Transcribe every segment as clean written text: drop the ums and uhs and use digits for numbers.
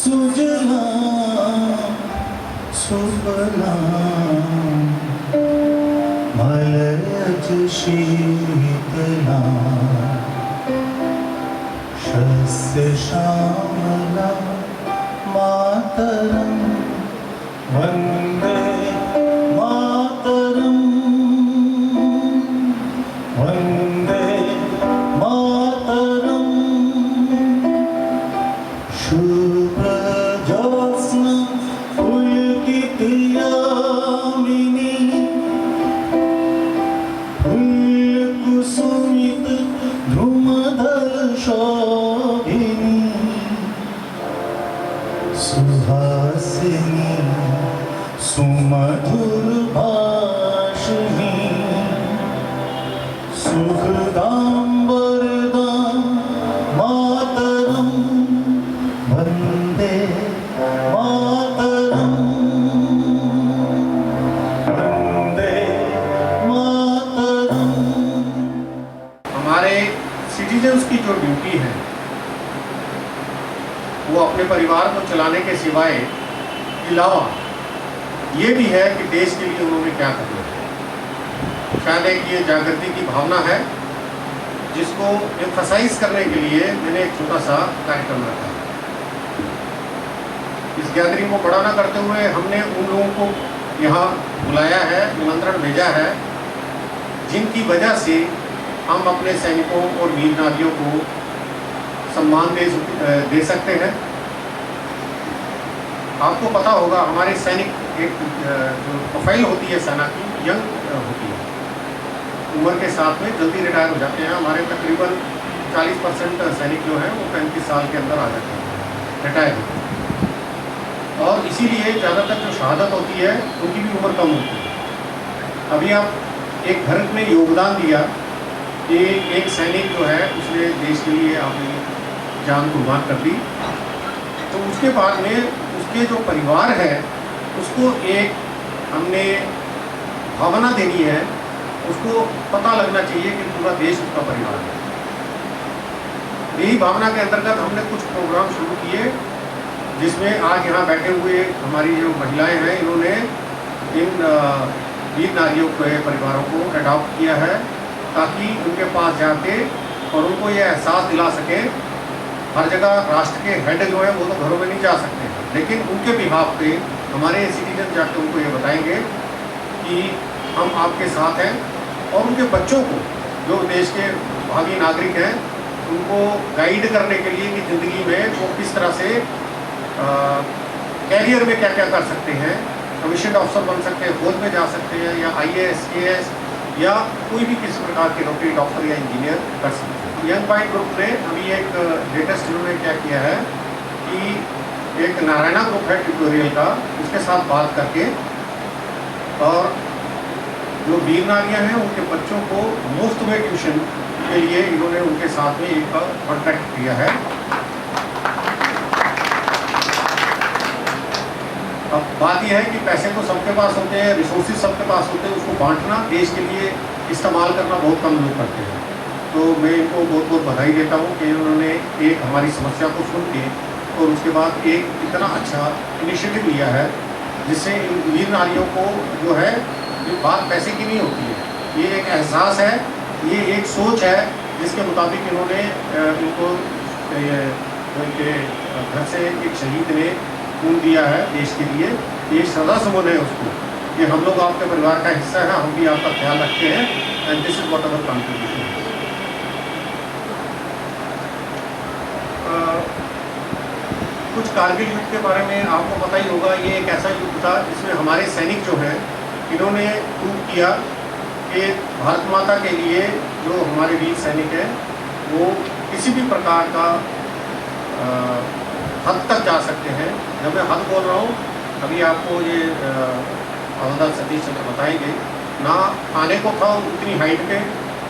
सुजला सुफला मलयज शीतला शस्य श्यामला मातरं वन्दे मातरं वन्दे मातरं शुभ्रज्योत्स्ना पुलकितयामिनी फुल्लकुसुमित ध्रुमदर्शोभिनी सुहासिनी सुमधुर भाषिणी सुखदाम्बरदां मातरं वन्दे मातरं वन्दे मातरं। हमारे सिटीजन्स की जो ड्यूटी है वो अपने परिवार को चलाने के सिवाय अलावा ये भी है कि देश के लिए उन्होंने क्या करना है। शायद एक ये जागृति की भावना है जिसको एम्फसाइज करने के लिए मैंने एक छोटा सा कार्यक्रम रखा। इस गैदरिंग को बड़ा ना करते हुए हमने उन लोगों को यहाँ बुलाया है, निमंत्रण भेजा है जिनकी वजह से हम अपने सैनिकों और वीर नारियों को सम्मान दे सकते हैं। आपको पता होगा हमारे सैनिक एक जो प्रोफाइल होती है सेना की यंग होती है, उम्र के साथ में जल्दी रिटायर हो जाते हैं। हमारे तकरीबन 40% सैनिक जो हैं वो 35 साल के अंदर आ जाते हैं, रिटायर होते हैं। और इसीलिए ज़्यादातर जो शहादत होती है उनकी भी उम्र कम होती है। अभी आप एक घर में योगदान दिया कि एक सैनिक जो है उसने देश के लिए अपनी जान कुर्बान कर दी, तो उसके बाद में उसके जो परिवार है उसको एक हमने भावना देनी है, उसको पता लगना चाहिए कि पूरा देश उसका परिवार है। यही भावना के अंतर्गत हमने कुछ प्रोग्राम शुरू किए जिसमें आज यहाँ बैठे हुए हमारी जो महिलाएं हैं इन्होंने इन वीर नारियों के परिवारों को अडॉप्ट किया है ताकि उनके पास जाके और उनको ये एहसास दिला सके। हर जगह राष्ट्र के हेड जो है वो तो घरों में नहीं जा सकते, लेकिन उनके बिहाफ पे हमारे सिटीजन जाके उनको ये बताएंगे कि हम आपके साथ हैं। और उनके बच्चों को जो देश के भावी नागरिक हैं उनको गाइड करने के लिए कि ज़िंदगी में वो किस तरह से कैरियर में क्या क्या कर सकते हैं, कमीशन ऑफिसर बन सकते हैं, फौज में जा सकते हैं, या IAS AS या कोई भी किसी प्रकार की नौकरी डॉक्टर या इंजीनियर कर सकते हैं। यंग माइंड ग्रुप ने अभी एक लेटेस्ट इन्होंने क्या किया है कि एक नारायणा ग्रुप है ट्यूटोरियल का, उसके साथ बात करके और जो वीर नारियाँ हैं उनके बच्चों को मुफ्त में ट्यूशन के लिए इन्होंने उनके साथ में एक कॉन्ट्रैक्ट किया है। अब बात यह है कि पैसे तो सबके पास होते हैं, रिसोर्सेज सबके पास होते हैं, उसको बांटना, देश के लिए इस्तेमाल करना बहुत कम लोग करते हैं। तो मैं इनको बहुत बहुत बधाई देता हूँ कि उन्होंने एक हमारी समस्या को सुन के और उसके बाद एक इतना अच्छा इनिशिएटिव लिया है जिससे इन वीर नारियों को जो है ये बात पैसे की नहीं होती है, ये एक एहसास है, ये एक सोच है जिसके मुताबिक इन्होंने इनको उनके घर से एक शहीद ने खून दिया है देश के लिए। ये सदा समझ है उसको कि हम लोग आपके परिवार का हिस्सा है, हम भी आपका ख्याल रखते हैं and this is what our contribution. कुछ कारगिल युद्ध के बारे में आपको पता ही होगा। ये एक ऐसा युद्ध था जिसमें हमारे सैनिक जो हैं इन्होंने प्रूव किया कि भारत माता के लिए जो हमारे वीर सैनिक हैं वो किसी भी प्रकार का हद तक जा सकते हैं। जब मैं हद बोल रहा हूँ, अभी आपको ये हवलदार सतीश चंद्र बताएंगे, ना खाने को था उतनी हाइट पे,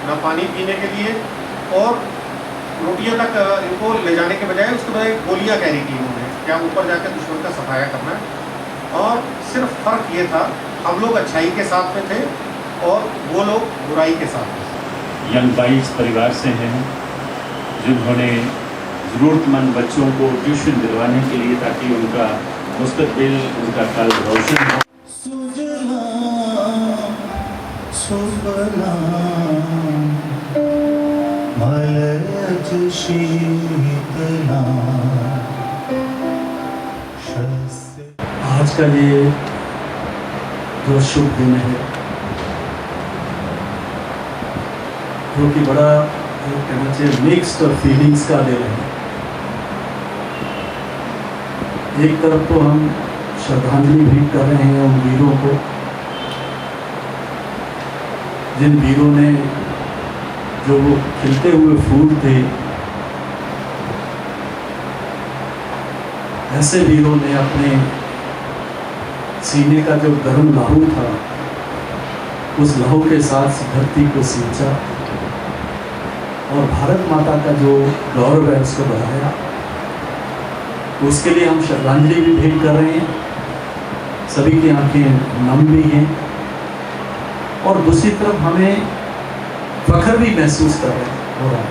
ना पानी पीने के लिए, और रोटियां तक इनको ले जाने के बजाय उसके बजाय गोलियां कैरी की इन्होंने, क्या ऊपर जाकर दुश्मन का सफाया करना है। और सिर्फ फ़र्क ये था, हम लोग अच्छाई के साथ में थे और वो लोग बुराई के साथ में थे। यंग बाइज परिवार से हैं जिन्होंने ज़रूरतमंद बच्चों को ट्यूशन दिलवाने के लिए, ताकि उनका मुस्तकबिल, उनका कल रोशन हो। सुजला सुफला मलयज शीतला शस्य। आज का ये जो शुभ दिन है, जो कि बड़ा कहना चाहिए मिक्स्ड और फीलिंग्स का दिन है। एक तरफ तो हम श्रद्धांजलि भी कर रहे हैं उन वीरों को, जिन वीरों ने, जो वो खिलते हुए फूल थे, ऐसे वीरों ने अपने सीने का जो गर्म लहू था, उस लहू के साथ इस धरती को सींचा और भारत माता का जो गौरव है उसको बढ़ाया। उसके लिए हम श्रद्धांजलि भी भेंट कर रहे हैं, सभी की आंखें नम भी हैं, और दूसरी तरफ हमें फख्र भी महसूस कर रहे हो रहा है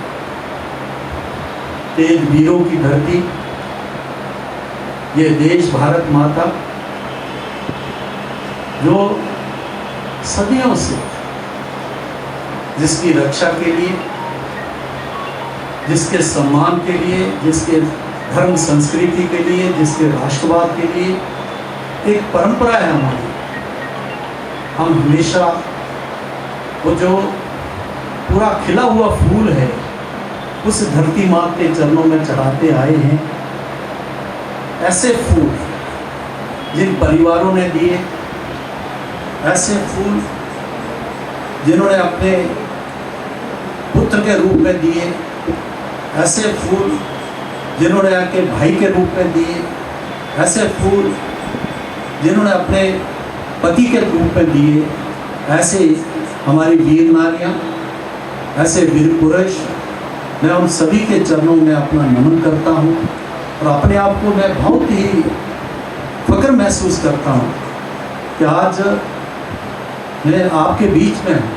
कि इन वीरों की धरती, ये देश भारत माता, जो सदियों से जिसकी रक्षा के लिए, जिसके सम्मान के लिए, जिसके धर्म संस्कृति के लिए, जिसके राष्ट्रवाद के लिए एक परंपरा है हमारी। हम हमेशा वो जो पूरा खिला हुआ फूल है उस धरती माँ के चरणों में चढ़ाते आए हैं। ऐसे फूल जिन परिवारों ने दिए, ऐसे फूल जिन्होंने अपने पुत्र के रूप में दिए, ऐसे फूल जिन्होंने आके भाई के रूप में दिए, ऐसे फूल जिन्होंने अपने पति के रूप में दिए, ऐसे हमारी वीर नारियाँ, ऐसे वीर पुरुष, मैं उन सभी के चरणों में अपना नमन करता हूँ और अपने आप को मैं बहुत ही फख्र महसूस करता हूँ कि आज मैं आपके बीच में हूँ।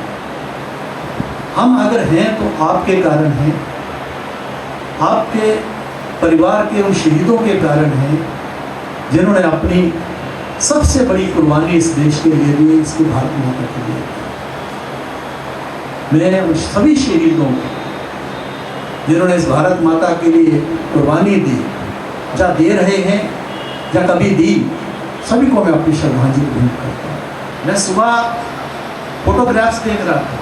हम अगर हैं तो आपके कारण हैं, आपके परिवार के उन शहीदों के कारण हैं जिन्होंने अपनी सबसे बड़ी कुर्बानी इस देश के लिए दी, इसके भारत माता के लिए। मैं उन सभी शहीदों को जिन्होंने इस भारत माता के लिए कुर्बानी दी, या दे रहे हैं या कभी दी, सभी को मैं अपनी श्रद्धांजलि भेंट करता हूँ। मैं सुबह फोटोग्राफ्स देख रहा था,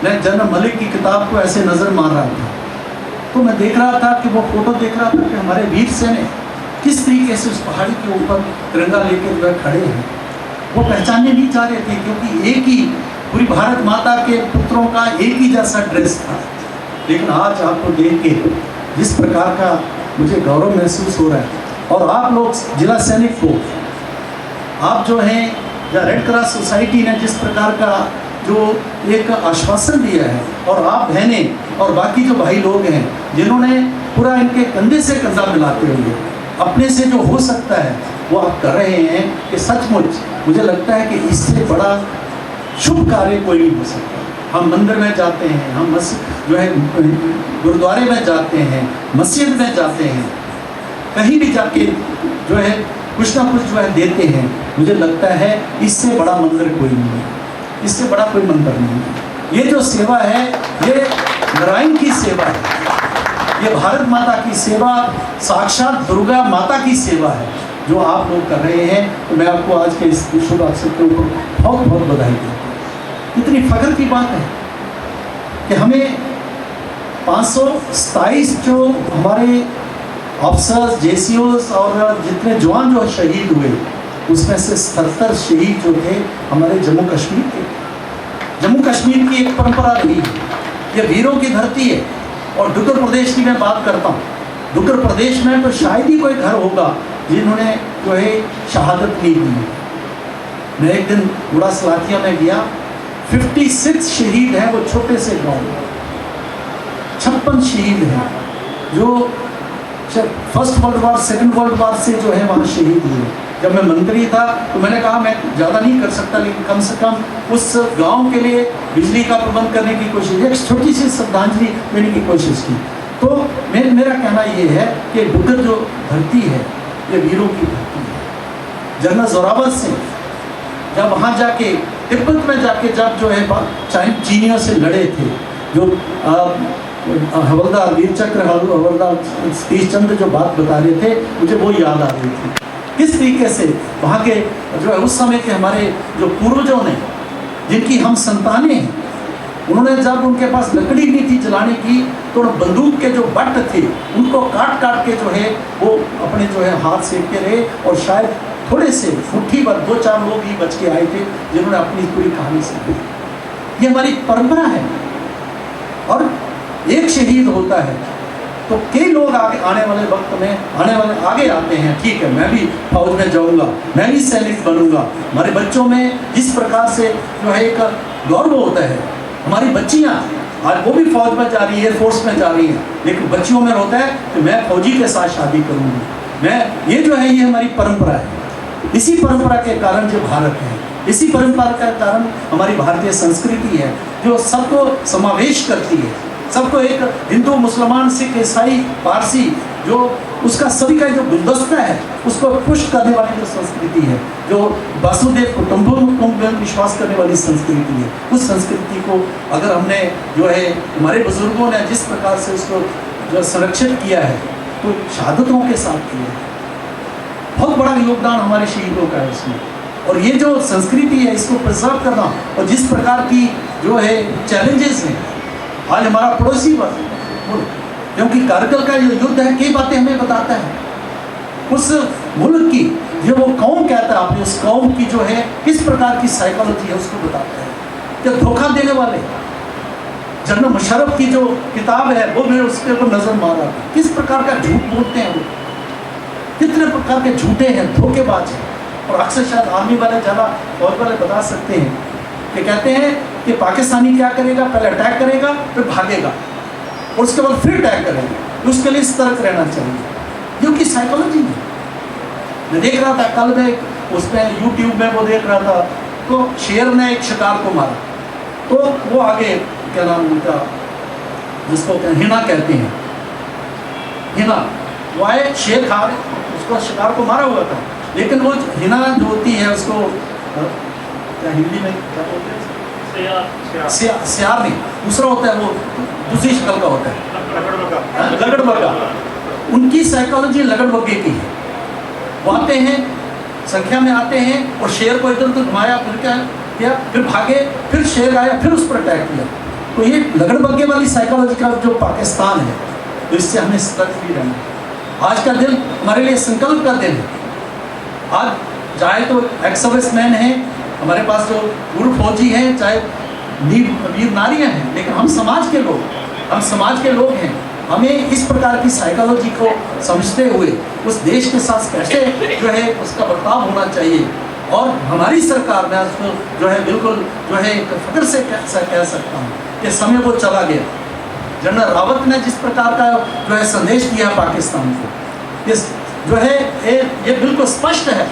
मैं जनरल मलिक की किताब को ऐसे नज़र मार रहा था, तो मैं देख रहा था कि वो फोटो देख रहा था कि हमारे वीर सैनिक किस तरीके से उस पहाड़ी के ऊपर तिरंगा लेकर जो है खड़े हैं। वो पहचानने नहीं चाह रहे थे, क्योंकि एक ही पूरी भारत माता के पुत्रों का एक ही जैसा ड्रेस था। लेकिन आज आपको देख के जिस प्रकार का मुझे गौरव महसूस हो रहा है, और आप लोग जिला सैनिक को, आप जो हैं, या रेड क्रॉस सोसाइटी ने जिस प्रकार का जो एक आश्वासन दिया है, और आप बहनें और बाकी जो भाई लोग हैं जिन्होंने पूरा इनके कंधे से कंधा मिलाते हुए अपने से जो हो सकता है वो आप कर रहे हैं, कि सचमुच मुझे लगता है कि इससे बड़ा शुभ कार्य कोई नहीं हो सकता। हम मंदिर में जाते हैं, हम जो है गुरुद्वारे में जाते हैं, मस्जिद में जाते हैं, कहीं भी जाके जो है कुछ ना कुछ जो है देते हैं। मुझे लगता है इससे बड़ा मंदिर कोई नहीं है, इससे बड़ा कोई मंदिर नहीं है। ये जो सेवा है, ये नारायण की सेवा है, ये भारत माता की सेवा, साक्षात दुर्गा माता की सेवा है जो आप लोग कर रहे हैं। तो मैं आपको आज के इस शुभ अवसर के ऊपर बहुत बहुत बधाई देता हूँ। इतनी फख्र की बात है कि हमें 527 जो हमारे ऑफिसर्स, जेसीओस और जितने जवान जो शहीद हुए, उसमें से 77 शहीद जो थे हमारे जम्मू कश्मीर के। जम्मू कश्मीर की एक परंपरा रही है, ये वीरों की धरती है। और डुग्गर प्रदेश की मैं बात करता हूँ, डुग्गर प्रदेश में तो शायद ही कोई घर होगा जिन्होंने जो है शहादत नहीं दी। मैं एक दिन बूढ़ा सलातिया में गया, 56 शहीद हैं वो छोटे से गाँव में, 56 शहीद हैं जो first world war, second world war से जो है वहाँ शहीद हुए। जब मैं मंत्री था तो मैंने कहा मैं ज़्यादा नहीं कर सकता, लेकिन कम से कम उस गांव के लिए बिजली का प्रबंध करने की कोशिश, एक छोटी सी श्रद्धांजलि देने की कोशिश की। तो मेरा कहना ये है कि डुग्गर जो धरती है ये वीरों की धरती है। जनरल जोरावर सिंह जब वहाँ जाके तिब्बत में जाके जब जो है चीनियों से लड़े थे, जो हवलदार वीर चक्र हवलदार सतीश चंद्र जो बात बता रहे थे, मुझे वो याद आ रही थी। किस तरीके से वहाँ के जो है उस समय के हमारे जो पूर्वजों ने, जिनकी हम संतानें हैं, उन्होंने जब उनके पास लकड़ी नहीं थी जलाने की, तो बंदूक के जो बट थे उनको काट काट के जो है वो अपने जो है हाथ सेकते रहे, और शायद थोड़े से मुट्ठी भर 2-4 लोग ही बच के आए थे जिन्होंने अपनी पूरी कहानी सुनी। ये हमारी परंपरा है। और एक शहीद होता है तो कई लोग आने वाले वक्त में आगे आते हैं, ठीक है मैं भी फौज में जाऊंगा, मैं भी सैनिक बनूंगा। हमारे बच्चों में जिस प्रकार से जो है एक गौरव होता है, हमारी बच्चियां आज वो भी फौज में जा रही है, एयरफोर्स में जा रही हैं, लेकिन बच्चियों में होता है कि मैं फौजी के साथ शादी करूंगी, मैं ये जो है ये हमारी परंपरा है। इसी परंपरा के कारण जो भारत है, इसी परंपरा के कारण हमारी भारतीय संस्कृति है जो सबको समावेश करती है, सबको एक हिंदू मुसलमान सिख ईसाई पारसी जो उसका सभी का जो गुलदस्ता है उसको पुष्ट करने वाली जो संस्कृति है, जो वासुदेव कुटुंबकम में विश्वास करने वाली संस्कृति है, उस संस्कृति को अगर हमने जो है हमारे बुजुर्गों ने जिस प्रकार से उसको जो संरक्षित किया है तो शहादतों के साथ किया है, बहुत बड़ा योगदान हमारे शहीदों का है उसमें। और ये जो संस्कृति है इसको प्रिजर्व करना, और जिस प्रकार की जो है चैलेंजेस हैं आज हमारा पड़ोसी मुल्क, क्योंकि कारगिल का जो युद्ध है कई बातें हमें बताता है, उस मुल्क की जो वो कौम कहता है आपने, उस कौम की जो है किस प्रकार की साइकोलॉजी है उसको बताता है। कि धोखा देने वाले जनरल मुशर्रफ की जो किताब है वो मैंने उसके ऊपर नजर मारा, किस प्रकार का झूठ बोलते हैं वो, कितने प्रकार के झूठे हैं, धोखेबाज हैं। और अक्सर शायद आर्मी वाले ज़्यादा फौज वाले बता सकते हैं कि कहते हैं कि पाकिस्तानी क्या करेगा, पहले अटैक करेगा फिर भागेगा और उसके बाद फिर अटैक करेगा, उसके लिए सतर्क रहना चाहिए। जो कि साइकोलॉजी है। मैं देख रहा था कल मैं उसमें यूट्यूब में वो देख रहा था, तो शेर ने एक शिकार को मारा, तो वो आगे क्या नाम उनका जिसको हिना कहते हैं, हिना वो आए शेर खा उसको शिकार को मारा हुआ था, लेकिन वो हिना जो होती है उसको क्या हिंदी में क्या बोलते हैं, सियार नहीं, दूसरा होता है वो दूसरी शक्ल का होता है लगड़बग्गा। उनकी साइकोलॉजी लगड़बग्गे की है। वो आते हैं संख्या में आते हैं और शेर को इधर उधर घुमाया, फिर क्या किया, फिर भागे, फिर शेर आया, फिर उस पर अटैक किया। तो ये लगड़बग्गे वाली साइकोलॉजी का जो पाकिस्तान है, तो इससे हमें सतर्क भी रहना है। आज का दिन हमारे लिए संकल्प का दिन है। आज चाहे तो एक्स सर्विस मैन हैं, हमारे पास जो पूर्व फौजी हैं, चाहे वीर नारियां हैं, लेकिन हम समाज के लोग हैं। हमें इस प्रकार की साइकोलॉजी को समझते हुए उस देश के साथ कैसे जो है उसका बर्ताव होना चाहिए। और हमारी सरकार, मैं उसको जो है बिल्कुल जो है फख्र से कह सकता हूँ कि समय वो चला गया। जनरल रावत ने जिस प्रकार का जो है संदेश दिया पाकिस्तान को, इस जो है ये बिल्कुल स्पष्ट है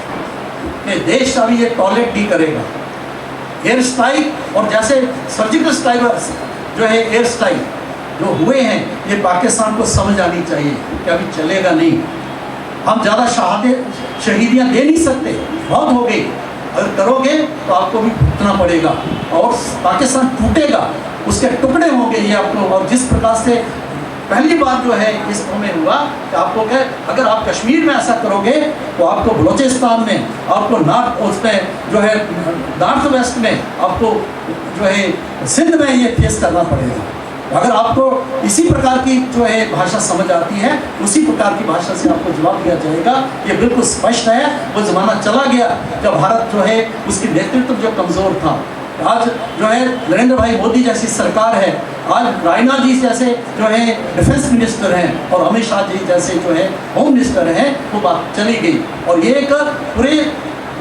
कि देश अभी ये टॉलरेट नहीं करेगा। एयर स्ट्राइक और जैसे सर्जिकल स्ट्राइक जो है एयर स्ट्राइक जो हुए हैं, ये पाकिस्तान को समझ आनी चाहिए कि अभी चलेगा नहीं। हम ज़्यादा शहीदियाँ दे नहीं सकते, बहुत हो गई। अगर करोगे तो आपको भी भुगतना पड़ेगा और पाकिस्तान टूटेगा, उसके टुकड़े होंगे ये आपको। और जिस प्रकार से पहली बार जो है इस में हुआ कि आपको क्या, अगर आप कश्मीर में ऐसा करोगे तो आपको बलूचिस्तान में, आपको नॉर्थ उसमें जो है नॉर्थ वेस्ट में, आपको जो है सिंध में ये फेस करना पड़ेगा। अगर आपको इसी प्रकार की जो है भाषा समझ आती है, उसी प्रकार की भाषा से आपको जवाब दिया जाएगा। ये बिल्कुल स्पष्ट है। वो ज़माना चला गया जब भारत जो है उसकी नेतृत्व जो कमज़ोर था। आज जो है नरेंद्र भाई मोदी जैसी सरकार है, आज राजनाथ जी जैसे जो है डिफेंस मिनिस्टर हैं और अमित शाह जी जैसे जो है होम मिनिस्टर हैं, वो बात चली गई। और ये एक पूरे,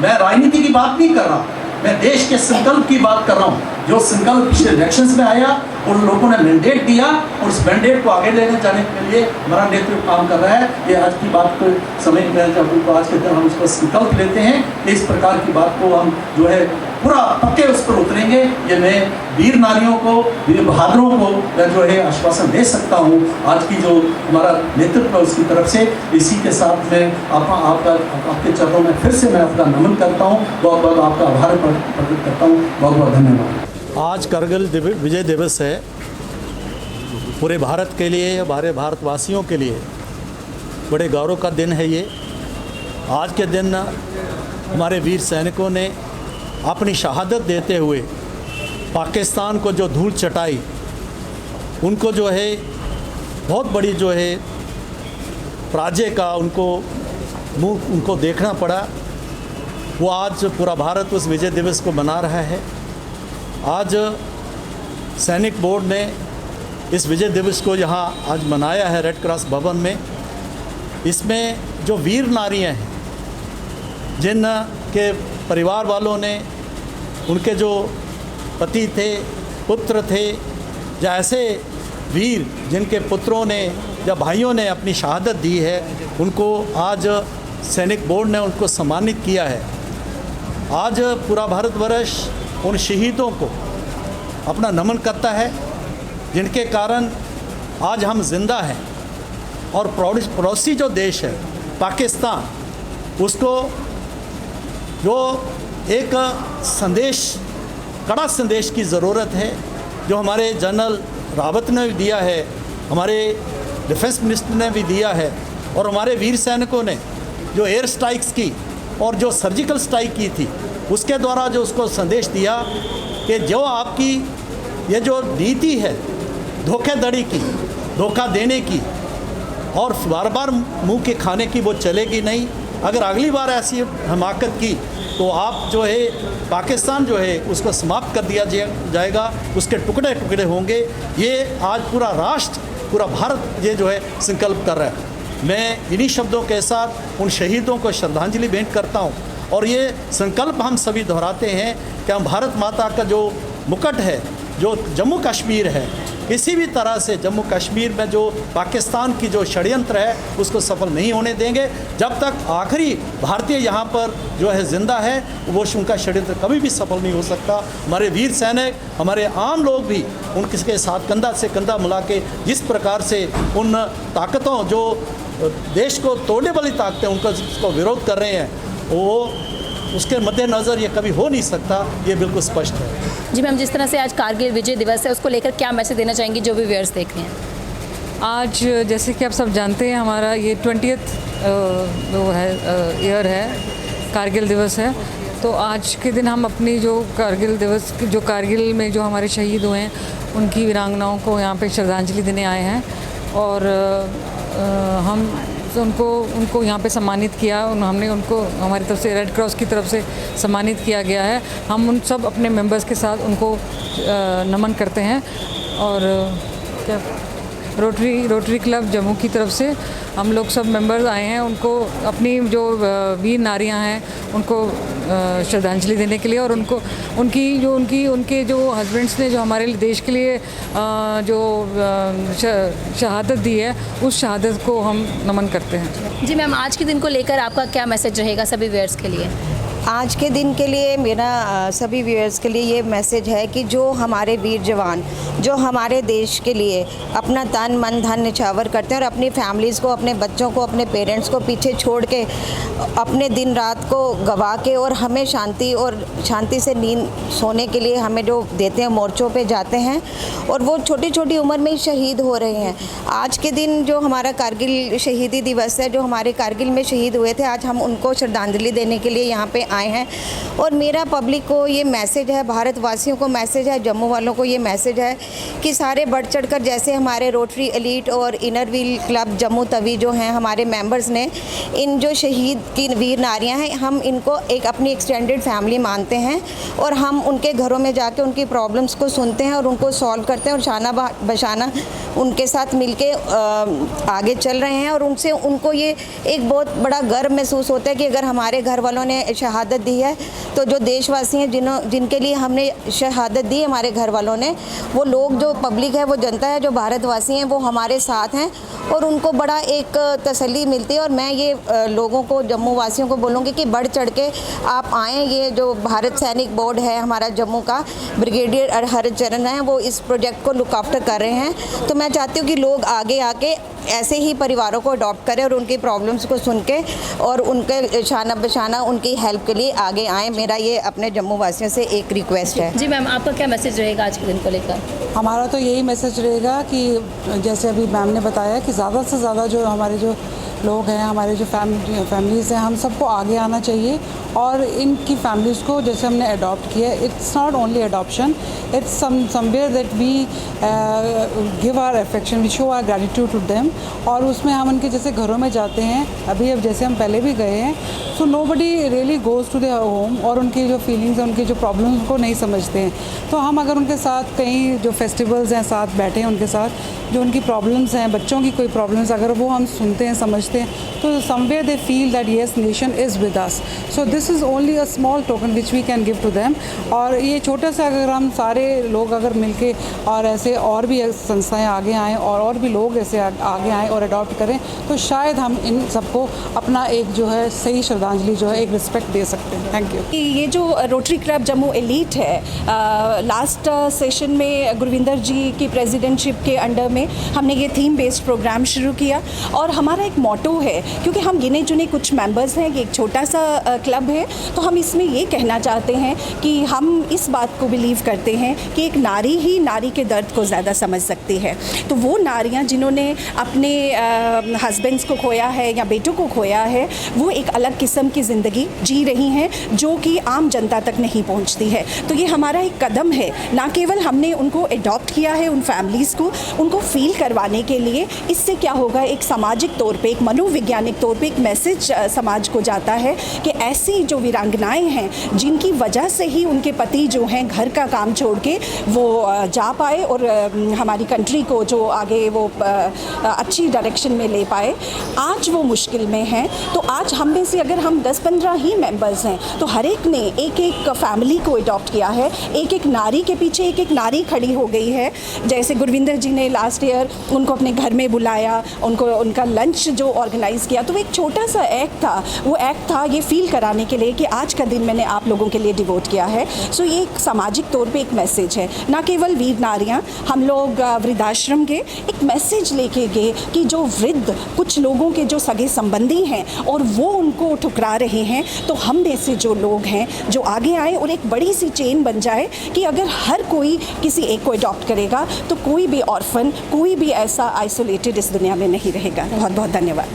मैं राजनीति की बात नहीं कर रहा, मैं देश के संकल्प की बात कर रहा हूँ। जो संकल्प पिछले इलेक्शंस में आया और लोगों ने मैंडेट दिया और उस मैंडेट को आगे लेने जाने के लिए हमारा नेतृत्व काम कर रहा है। ये आज की बात को समय में जब आज के दिन हम उसको संकल्प लेते हैं, इस प्रकार की बात को हम जो है पूरा पक्के उस पर उतरेंगे। ये मैं वीर नारियों को, वीर बहादुरों को मैं जो है आश्वासन दे सकता हूँ। आज की जो हमारा नेतृत्व है उसकी तरफ से, इसी के साथ मैं आपके चरणों में फिर से मैं आपका नमन करता हूँ, बहुत बहुत आपका आभार प्रकट करता हूँ। बहुत बहुत धन्यवाद। आज कारगिल विजय दिवस है। पूरे भारत के लिए, हमारे भारतवासियों के लिए बड़े गौरव का दिन है ये। आज के दिन हमारे वीर सैनिकों ने अपनी शहादत देते हुए पाकिस्तान को जो धूल चटाई, उनको जो है बहुत बड़ी जो है पराजय का उनको देखना पड़ा। वो आज पूरा भारत उस विजय दिवस को मना रहा है। आज सैनिक बोर्ड ने इस विजय दिवस को यहाँ आज मनाया है रेड क्रॉस भवन में। इसमें जो वीर नारियाँ हैं, जिन के परिवार वालों ने, उनके जो पति थे, पुत्र थे, या ऐसे वीर जिनके पुत्रों ने या भाइयों ने अपनी शहादत दी है, उनको आज सैनिक बोर्ड ने उनको सम्मानित किया है। आज पूरा भारतवर्ष उन शहीदों को अपना नमन करता है, जिनके कारण आज हम जिंदा हैं। और पड़ोसी जो देश है पाकिस्तान, उसको जो एक संदेश, कड़ा संदेश की ज़रूरत है, जो हमारे जनरल रावत ने भी दिया है, हमारे डिफेंस मिनिस्टर ने भी दिया है, और हमारे वीर सैनिकों ने जो एयर स्ट्राइक्स की और जो सर्जिकल स्ट्राइक की थी, उसके द्वारा जो उसको संदेश दिया कि जो आपकी ये जो नीति है धोखाधड़ी की, धोखा देने की और बार बार मुंह के खाने की, वो चलेगी नहीं। अगर अगली बार ऐसी हमाकत की तो आप जो है पाकिस्तान जो है उसको समाप्त कर दिया जाएगा, उसके टुकड़े टुकड़े होंगे। ये आज पूरा राष्ट्र, पूरा भारत ये जो है संकल्प कर रहा है। मैं इन्हीं शब्दों के साथ उन शहीदों को श्रद्धांजलि भेंट करता हूँ, और ये संकल्प हम सभी दोहराते हैं कि हम भारत माता का जो मुकुट है, जो जम्मू कश्मीर है, किसी भी तरह से जम्मू कश्मीर में जो पाकिस्तान की जो षड्यंत्र है उसको सफल नहीं होने देंगे। जब तक आखिरी भारतीय यहाँ पर जो है ज़िंदा है, वो उनका षड्यंत्र कभी भी सफल नहीं हो सकता। हमारे वीर सैनिक, हमारे आम लोग भी उनके साथ कंधा से कंधा मिला के जिस प्रकार से उन ताकतों, जो देश को तोड़ने वाली ताकतें उनका विरोध कर रहे हैं, वो उसके मद्देनज़र ये कभी हो नहीं सकता, ये बिल्कुल स्पष्ट है। जी मैम, जिस तरह से आज कारगिल विजय दिवस है, उसको लेकर क्या मैसेज देना चाहेंगी जो भी व्यूअर्स देख रहे हैं? आज जैसे कि आप सब जानते हैं, हमारा ये 20th ईयर है, कारगिल दिवस है। तो आज के दिन हम अपनी जो कारगिल दिवस, जो कारगिल में जो हमारे शहीद हुए हैं, उनकी वीरांगनाओं को यहाँ पे श्रद्धांजलि देने आए हैं। और हम उनको यहाँ पे सम्मानित किया। हमने उनको हमारी तरफ से, रेड क्रॉस की तरफ से सम्मानित किया गया है। हम उन सब अपने मेंबर्स के साथ उनको नमन करते हैं। और क्या रोटरी क्लब जम्मू की तरफ से हम लोग सब मेंबर्स आए हैं, उनको अपनी जो वीर नारियां हैं उनको श्रद्धांजलि देने के लिए, और उनके जो हस्बैंड्स ने जो हमारे देश के लिए जो शहादत दी है, उस शहादत को हम नमन करते हैं। जी मैम, आज के दिन को लेकर आपका क्या मैसेज रहेगा सभी व्यूअर्स के लिए? आज के दिन के लिए मेरा सभी व्यूअर्स के लिए ये मैसेज है कि जो हमारे वीर जवान, जो हमारे देश के लिए अपना तन मन धन निछावर करते हैं और अपनी फैमिलीज़ को, अपने बच्चों को, अपने पेरेंट्स को पीछे छोड़ के अपने दिन रात को गवा के और हमें शांति से नींद सोने के लिए हमें जो देते हैं, मोर्चों पे जाते हैं, और वो छोटी छोटी उम्र में ही शहीद हो रहे हैं। आज के दिन जो हमारा कारगिल शहीदी दिवस है, जो हमारे कारगिल में शहीद हुए थे, आज हम उनको श्रद्धांजलि देने के लिए यहाँ पे आए हैं। और मेरा पब्लिक को ये मैसेज है, भारतवासियों को मैसेज है, जम्मू वालों को ये मैसेज है कि सारे बढ़ चढ़ कर, जैसे हमारे रोटरी एलीट और inner wheel club Jammu Tawi जो हैं हमारे मेंबर्स ने, इन जो शहीद की वीर नारियां हैं, हम इनको एक अपनी एक्सटेंडेड फैमिली मानते हैं, और हम उनके घरों में जाके उनकी प्रॉब्लम्स को सुनते हैं और उनको सॉल्व करते हैं, और शाना बशाना उनके साथ मिलके आगे चल रहे हैं। और उनको ये एक बहुत बड़ा गर्व महसूस होता है कि अगर हमारे घर वालों ने शहादत शहादत दी है। तो जो देशवासी हैं जिनके लिए हमने शहादत दी हमारे घर वालों ने, वो लोग जो पब्लिक है, वो जनता है, जो भारतवासी हैं, वो हमारे साथ हैं और उनको बड़ा एक तसल्ली मिलती है। और मैं ये लोगों को, जम्मू वासियों को बोलूँगी कि बढ़ चढ़ के आप आएँ। ये जो भारत सैनिक बोर्ड है हमारा जम्मू का, ब्रिगेडियर हरचरण हैं, वो इस प्रोजेक्ट को लुक आफ्टर कर रहे हैं। तो मैं चाहती हूँ कि लोग आगे आके ऐसे ही परिवारों को अडॉप्ट करें और उनकी प्रॉब्लम्स को सुन के और उनके शाना बशाना उनकी हेल्प के लिए आगे आएँ। मेरा ये अपने जम्मू वासियों से एक रिक्वेस्ट है। जी मैम, आपका क्या मैसेज रहेगा आज के दिन को लेकर? हमारा तो यही मैसेज रहेगा कि जैसे अभी मैम ने बताया कि ज़्यादा से ज़्यादा जो हमारे जो लोग हैं, हमारे जो फैमिलीज़ हैं, हम सबको आगे आना चाहिए और इनकी फैमिलीज़ को जैसे हमने अडॉप्ट किया, it's not only adoption, it's somewhere that we give our affection, we show our gratitude to them. और उसमें हम उनके जैसे घरों में जाते हैं, अभी अब जैसे हम पहले भी गए हैं, so nobody really goes to their home और उनकी जो फीलिंग्स हैं, उनकी जो प्रॉब्लम्स को नहीं समझते हैं। तो हम अगर उनके साथ कहीं जो फेस्टिवल्स हैं साथ बैठे हैं, उनके साथ जो उनकी प्रॉब्लम्स हैं, बच्चों की कोई प्रॉब्लम्स, अगर वो हम सुनते हैं, समझते हैं, तो somewhere they feel that yes nation is with us. So this is only a small token which we can give to them. और ये छोटा सा अगर हम सारे लोग अगर मिलके और ऐसे और भी संस्थाएं आगे आएँ और भी लोग ऐसे आगे आएँ और अडॉप्ट करें, तो शायद हम इन सबको अपना एक जो है सही श्रद्धांजलि जो है, एक रिस्पेक्ट दे सकते हैं। Thank you. ये जो रोटरी क्लब जम्मू एलीट है, लास्ट सेशन में गुरविंदर जी की प्रेसिडेंटशिप के अंडर में हमने ये थीम बेस्ड प्रोग्राम शुरू किया और हमारा एक मोटो है, क्योंकि हम गिने चुने कुछ मेंबर्स हैं, एक छोटा सा क्लब है, तो हम इसमें ये कहना चाहते हैं कि हम इस बात को बिलीव करते हैं कि एक नारी ही नारी के दर्द को ज़्यादा समझ सकती है। तो वो नारियां जिन्होंने अपने हस्बैंड्स को खोया है या बेटों को खोया है, वो एक अलग किस्म की ज़िंदगी जी रही हैं जो कि आम जनता तक नहीं पहुंचती है। तो ये हमारा एक कदम है, ना केवल हमने उनको अडॉप्ट किया है, उन फैमिलीज़ को उनको फील करवाने के लिए। इससे क्या होगा, एक सामाजिक तौर पे, एक मनोवैज्ञानिक तौर पे एक मैसेज समाज को जाता है कि ऐसी जो वीरांगनाएं हैं जिनकी वजह से ही उनके पति जो हैं घर का काम छोड़ के वो जा पाए और हमारी कंट्री को जो आगे वो अच्छी डायरेक्शन में ले पाए, आज वो मुश्किल में हैं। तो आज हम में से अगर हम 10-15 ही मेंबर्स हैं, तो हर एक ने एक एक फैमिली को अडॉप्ट किया है, एक एक नारी के पीछे एक एक नारी खड़ी हो गई है। जैसे गुरविंदर जी ने लास्ट ईयर उनको अपने घर में बुलाया, उनको उनका लंच जो ऑर्गेनाइज़ किया, तो वो एक छोटा सा एक्ट था। वो एक्ट था ये फील कराने के लिए कि आज का दिन मैंने आप लोगों के लिए डिवोट किया है। सो ये एक सामाजिक तौर पे एक मैसेज है, ना केवल वीर नारियाँ, हम लोग वृद्धाश्रम के एक मैसेज लेके गए कि जो वृद्ध कुछ लोगों के जो सगे संबंधी हैं और वो उनको ठुकरा रहे हैं, तो हम में से जो लोग हैं जो आगे आए और एक बड़ी सी चेन बन जाए कि अगर हर कोई किसी एक को अडॉप्ट करेगा तो कोई भी ऑर्फन, कोई भी ऐसा आइसोलेटेड इस दुनिया में नहीं रहेगा। बहुत बहुत धन्यवाद।